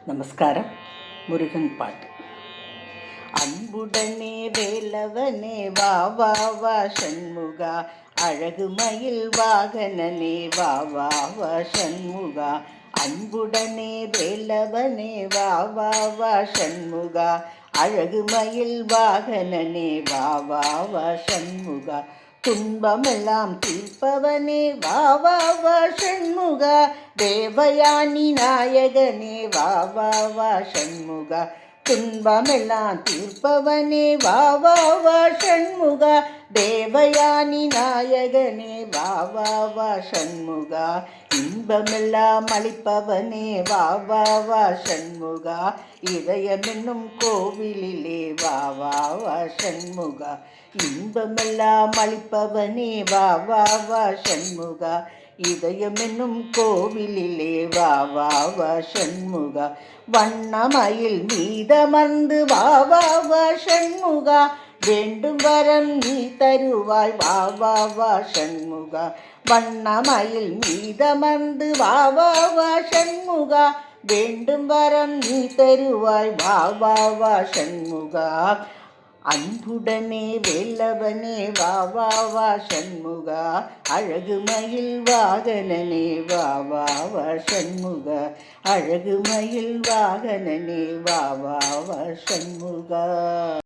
நமஸ்காரம். முருகன் பாட்டு. அன்புடனே வேலவனே வா வா வா சண்முகா, அழகு மயில் வாகனனே வா வா வா சண்முகா. அன்புடனே வேலவனே வா வா வா சண்முகா, அழகு மயில் வாகனனே வா வா வா சண்முகா. துன்பமெல்லாம் தீர்ப்பவனே வா வா வா சண்முகா, தேவயானி நாயகனே வா வா வா சண்முகா. துன்பமெல்லாம் தீர்ப்பவனே வா வா வா சண்முகா, தேவயானி நாயகனே வா வா வா சண்முகா. இன்பமெல்லாம் அளிப்பவனே வா வா வா சண்முகா, இதயமென்னும் கோவிலிலே வா வா வா சண்முகா. இன்பமெல்லாம் அளிப்பவனே வா வா வா சண்முகா, இதயமென்னும் கோவிலிலே வா வா வா சண்முகா. வண்ணமயில் மீதமர்ந்து வா வா வா சண்முகா, வேண்டும் வரம் நீ தருவாய் வா வா வா சண்முகா. வண்ணமயில் மீதமர்ந்து வா வா வா சண்முகா, வேண்டும் வரம் நீ தருவாய் வா வா வா சண்முகா. அன்புடனே வேலவனே வா வா வா சண்முகா, அழகு மயில் வாகனனே வா வா வா சண்முகா. அழகு மயில் வாகனனே வா வா வா சண்முகா.